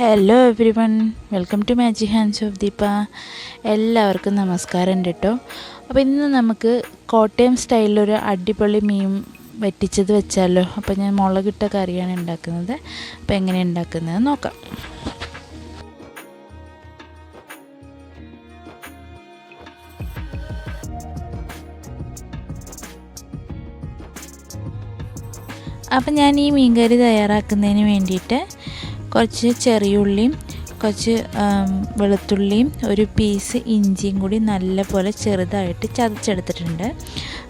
Hello everyone, welcome to magic hands of Deepa. എല്ലാവർക്കും നമസ്കാരം കേട്ടോ. അപ്പോൾ ഇന്ന് നമുക്ക് കോട്ടയം സ്റ്റൈലിലൊരു അടിപൊളി മീൻ വറ്റിച്ചത് വെച്ചാലോ. അപ്പോൾ ഞാൻ മുളകിട്ട കറിയാണ് ഉണ്ടാക്കുന്നത്. അപ്പോൾ എങ്ങനെ ഉണ്ടാക്കുന്നത് നോക്കാം. അപ്പം ഞാൻ ഈ മീൻ കറി തയ്യാറാക്കുന്നതിന് വേണ്ടിയിട്ട് കുറച്ച് ചെറിയുള്ളിയും കുറച്ച് വെളുത്തുള്ളിയും ഒരു പീസ് ഇഞ്ചിയും കൂടി നല്ലപോലെ ചെറുതായിട്ട് ചതച്ചെടുത്തിട്ടുണ്ട്.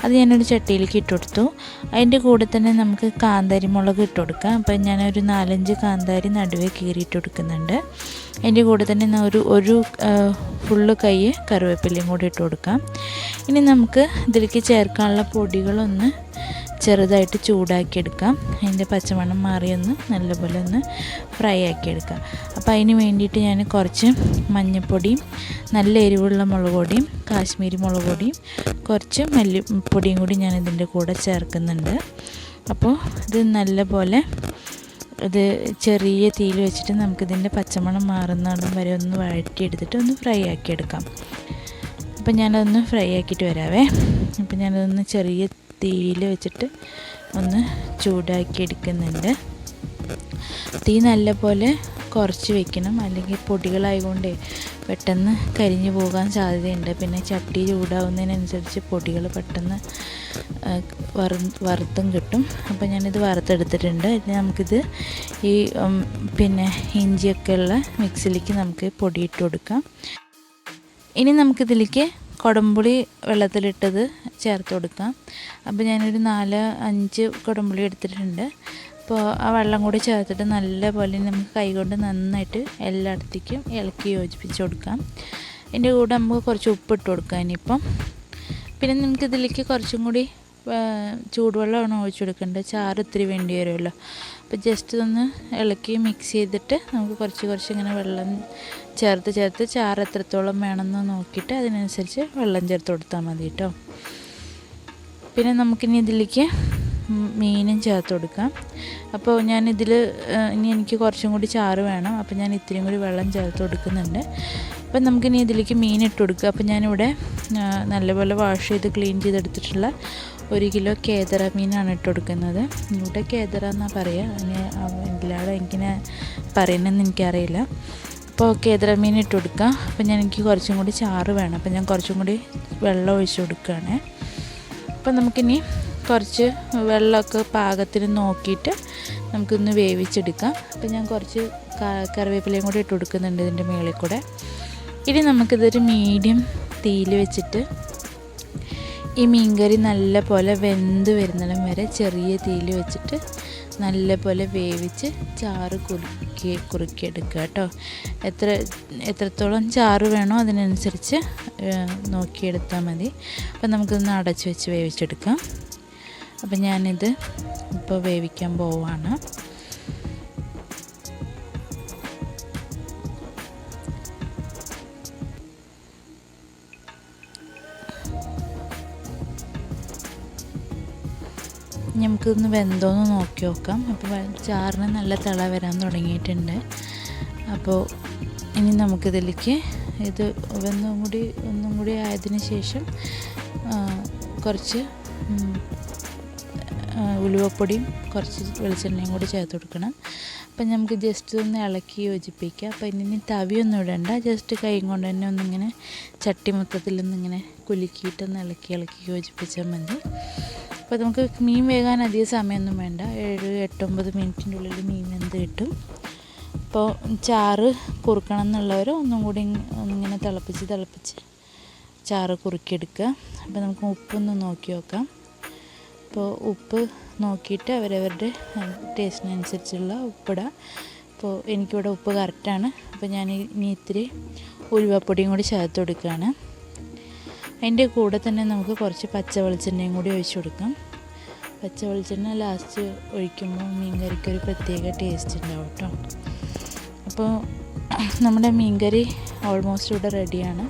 അത് ഞാനൊരു ചട്ടിയിലേക്ക് ഇട്ട് കൊടുത്തു. അതിൻ്റെ കൂടെ തന്നെ നമുക്ക് കാന്താരി മുളക് ഇട്ട് കൊടുക്കാം. അപ്പം ഞാനൊരു 4-5 കാന്താരി നടുവേ കീറിയിട്ട് കൊടുക്കുന്നുണ്ട്. അതിൻ്റെ കൂടെ തന്നെ ഒരു ഫുള്ള് കൈ കറിവേപ്പിലയും കൂടി ഇട്ട് കൊടുക്കാം. ഇനി നമുക്ക് ഇതിലേക്ക് ചേർക്കാനുള്ള പൊടികളൊന്ന് ചെറുതായിട്ട് ചൂടാക്കിയെടുക്കാം. അതിൻ്റെ പച്ചമണം മാറിയൊന്ന് നല്ലപോലെ ഒന്ന് ഫ്രൈ ആക്കിയെടുക്കാം. അപ്പോൾ അതിന് വേണ്ടിയിട്ട് ഞാൻ കുറച്ച് മഞ്ഞൾപ്പൊടിയും നല്ല എരിവുള്ള മുളക് പൊടിയും കാശ്മീരി മുളക് പൊടിയും കുറച്ച് മല്ലിപ്പൊടിയും കൂടി ഞാൻ ഇതിൻ്റെ കൂടെ ചേർക്കുന്നുണ്ട്. അപ്പോൾ ഇത് നല്ലപോലെ ഇത് ചെറിയ തീയിൽ വെച്ചിട്ട് നമുക്കിതിൻ്റെ പച്ചമണം മാറുന്നിടം വരെ ഒന്ന് വഴറ്റിയെടുത്തിട്ട് ഒന്ന് ഫ്രൈ ആക്കിയെടുക്കാം. അപ്പോൾ ഞാനതൊന്ന് ഫ്രൈ ആക്കിയിട്ട് വരാവേ. അപ്പോൾ ഞാനതൊന്ന് ചെറിയ തീയിൽ വെച്ചിട്ട് ഒന്ന് ചൂടാക്കി എടുക്കുന്നുണ്ട്. തീ നല്ലപോലെ കുറച്ച് വെക്കണം, അല്ലെങ്കിൽ പൊടികളായതുകൊണ്ട് പെട്ടെന്ന് കരിഞ്ഞു പോകാൻ സാധ്യതയുണ്ട്. പിന്നെ ചട്ടി ചൂടാവുന്നതിനനുസരിച്ച് പൊടികൾ പെട്ടെന്ന് വറുത്തും കിട്ടും. അപ്പോൾ ഞാനിത് വറുത്തെടുത്തിട്ടുണ്ട്. നമുക്കിത് ഈ ഇഞ്ചിയൊക്കെ ഉള്ള മിക്സിലേക്ക് നമുക്ക് പൊടിയിട്ട് കൊടുക്കാം. ഇനി നമുക്കിതിലേക്ക് കുടംപുളി വെള്ളത്തിലിട്ടത് ചേർത്ത് കൊടുക്കാം. അപ്പോൾ ഞാനൊരു 4-5 കുടംപുളി എടുത്തിട്ടുണ്ട്. അപ്പോൾ ആ വെള്ളം കൂടി ചേർത്തിട്ട് നല്ലപോലെ നമുക്ക് കൈകൊണ്ട് നന്നായിട്ട് എല്ലായിടത്തേക്കും ഇളക്കി യോജിപ്പിച്ച് കൊടുക്കാം. അതിൻ്റെ കൂടെ നമുക്ക് കുറച്ച് ഉപ്പിട്ട് കൊടുക്കാം. ഇനിയിപ്പം പിന്നെ നമുക്കിതിലേക്ക് കുറച്ചും കൂടി ചൂടുവെള്ളമാണ് ഒഴിച്ചു കൊടുക്കേണ്ടത്. ചാറ് ഇത്തിരി വേണ്ടി വരുമല്ലോ. അപ്പോൾ ജസ്റ്റ് ഒന്ന് ഇളക്കി മിക്സ് ചെയ്തിട്ട് നമുക്ക് കുറച്ച് ഇങ്ങനെ വെള്ളം ചേർത്ത് ചാറ് എത്രത്തോളം വേണമെന്ന് നോക്കിയിട്ട് അതിനനുസരിച്ച് വെള്ളം ചേർത്ത് കൊടുത്താൽ മതി കേട്ടോ. പിന്നെ നമുക്കിനി ഇതിലേക്ക് മീനും ചേർത്ത് കൊടുക്കാം. അപ്പോൾ ഞാനിതിൽ ഇനി എനിക്ക് കുറച്ചും കൂടി ചാറ് വേണം. അപ്പോൾ ഞാൻ ഇത്തിരിയും കൂടി വെള്ളം ചേർത്ത് കൊടുക്കുന്നുണ്ട്. അപ്പം നമുക്കിനി ഇതിലേക്ക് മീൻ ഇട്ട് കൊടുക്കുക. അപ്പോൾ ഞാനിവിടെ നല്ലപോലെ വാഷ് ചെയ്ത് ക്ലീൻ ചെയ്തെടുത്തിട്ടുള്ള 1 കിലോ കേദറ മീനാണ് ഇട്ട് കൊടുക്കുന്നത്. ഇവിടെ കേദറ എന്നാണ് പറയുക. എല്ലാവരും എനിക്കിനെ പറയുന്നതെന്ന് എനിക്കറിയില്ല. അപ്പോൾ കേദറ മീൻ ഇട്ട് കൊടുക്കുക. അപ്പോൾ എനിക്ക് കുറച്ചും കൂടി ചാറ് വേണം. അപ്പോൾ ഞാൻ കുറച്ചും കൂടി വെള്ളം ഒഴിച്ച് കൊടുക്കുകയാണ്. അപ്പോൾ നമുക്കിനി കുറച്ച് വെള്ളമൊക്കെ പാകത്തിന് നോക്കിയിട്ട് നമുക്കൊന്ന് വേവിച്ചെടുക്കാം. അപ്പോൾ ഞാൻ കുറച്ച് കറിവേപ്പിലയും കൂടി ഇട്ട് കൊടുക്കുന്നുണ്ട് ഇതിൻ്റെ മുകളിൽ കൂടെ. ഇനി നമുക്കിതൊരു മീഡിയം തീയിൽ വെച്ചിട്ട് ഈ മീൻകറി നല്ല വെന്ത് വരുന്നിടം വരെ ചെറിയ തീയിൽ വെച്ചിട്ട് നല്ലപോലെ വേവിച്ച് ചാറ് കുറുക്കിയെടുക്കുക കേട്ടോ. എത്രത്തോളം ചാറ് വേണോ അതിനനുസരിച്ച് നോക്കിയെടുത്താൽ മതി. അപ്പം നമുക്കിതൊന്ന് അടച്ച് വെച്ച് വേവിച്ചെടുക്കാം. അപ്പം ഞാനിത് ഇപ്പോൾ വേവിക്കാൻ പോവാണ്. നമുക്കിതൊന്ന് വെന്തോന്ന് നോക്കി നോക്കാം. അപ്പോൾ ചാറിന് നല്ല തിള വരാൻ തുടങ്ങിയിട്ടുണ്ട്. അപ്പോൾ ഇനി നമുക്കിതിലേക്ക് ഇത് ഒന്നും കൂടി ആയതിന് ശേഷം കുറച്ച് ഉലുവപ്പൊടിയും കുറച്ച് വെളിച്ചെണ്ണയും കൂടി ചേർത്ത് കൊടുക്കണം. അപ്പം നമുക്ക് ജസ്റ്റ് ഒന്ന് ഇളക്കി യോജിപ്പിക്കാം. അപ്പോൾ ഇനി തവിയൊന്നും ഇടണ്ട, ജസ്റ്റ് കൈ കൊണ്ട് തന്നെ ഒന്നിങ്ങനെ ചട്ടി മൊത്തത്തിലൊന്നിങ്ങനെ കുലുക്കിയിട്ടൊന്ന് ഇളക്കി യോജിപ്പിച്ചാൽ മതി. അപ്പോൾ നമുക്ക് മീൻ വേകാൻ അധികം സമയമൊന്നും വേണ്ട. 7-8-9 മിനിറ്റിൻ്റെ ഉള്ളിൽ മീൻ വെന്ത് കിട്ടും. അപ്പോൾ ചാറ് കുറുക്കണം എന്നുള്ളവർ ഒന്നും കൂടി ഒന്നിങ്ങനെ തിളപ്പിച്ച് ചാറ് കുറുക്കിയെടുക്കുക. അപ്പോൾ നമുക്ക് ഉപ്പൊന്ന് നോക്കി നോക്കാം. അപ്പോൾ ഉപ്പ് നോക്കിയിട്ട് അവരവരുടെ ടേസ്റ്റിനനുസരിച്ചുള്ള ഉപ്പിടാം. അപ്പോൾ എനിക്കിവിടെ ഉപ്പ് കറക്റ്റാണ്. അപ്പോൾ ഞാൻ ഇനി ഇത്തിരി ഉലുവപ്പൊടിയും കൂടി ചേർത്ത് കൊടുക്കുകയാണ്. അതിൻ്റെ കൂടെ തന്നെ നമുക്ക് കുറച്ച് പച്ച വെളിച്ചെണ്ണയും കൂടി ഒഴിച്ച് കൊടുക്കാം. പച്ച വെളിച്ചെണ്ണ ലാസ്റ്റ് ഒഴിക്കുമ്പോൾ മീൻ കറിക്കൊരു പ്രത്യേക ടേസ്റ്റ് ഉണ്ടാവും കേട്ടോ. അപ്പോൾ നമ്മുടെ മീൻ കറി ഓൾമോസ്റ്റ് ഇവിടെ റെഡിയാണ്.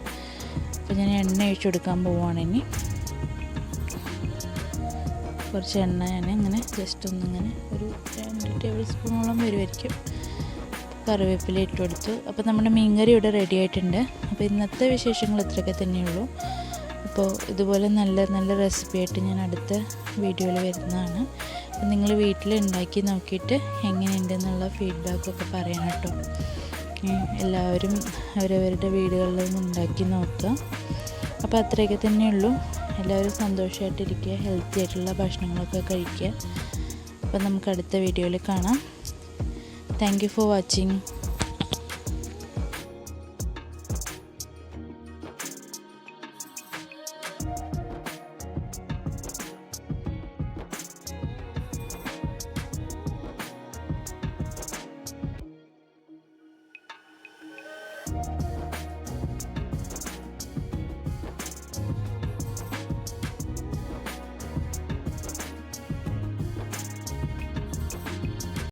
അപ്പോൾ ഞാൻ എണ്ണ ഒഴിച്ച് കൊടുക്കാൻ പോവുകയാണ്. ഇനി കുറച്ച് എണ്ണ ഞാൻ ഇങ്ങനെ ജസ്റ്റ് ഒന്നിങ്ങനെ ഒരു 2 ടേബിൾ സ്പൂണോളം വരുമായിരിക്കും. കറിവേപ്പില ഇട്ട് കൊടുത്തു. അപ്പോൾ നമ്മുടെ മീൻകറി ഇവിടെ റെഡി ആയിട്ടുണ്ട്. അപ്പോൾ ഇന്നത്തെ വിശേഷങ്ങൾ ഇത്രയൊക്കെ തന്നെയുള്ളൂ. അപ്പോൾ ഇതുപോലെ നല്ല നല്ല റെസിപ്പി ആയിട്ട് ഞാൻ അടുത്ത വീഡിയോയിൽ വരുന്നതാണ്. അപ്പോൾ നിങ്ങൾ വീട്ടിൽ ഉണ്ടാക്കി നോക്കിയിട്ട് എങ്ങനെയുണ്ടെന്നുള്ള ഫീഡ്ബാക്കൊക്കെ പറയണം കേട്ടോ. എല്ലാവരും അവരവരുടെ വീടുകളിൽ നിന്ന് ഉണ്ടാക്കി നോക്കുക. അപ്പോൾ അത്രയൊക്കെ തന്നെയുള്ളൂ. എല്ലാവരും സന്തോഷമായിട്ടിരിക്കുക, ഹെൽത്തി ആയിട്ടുള്ള ഭക്ഷണങ്ങളൊക്കെ കഴിക്കുക. അപ്പോൾ നമുക്ക് അടുത്ത വീഡിയോയിൽ കാണാം. Thank you for watching.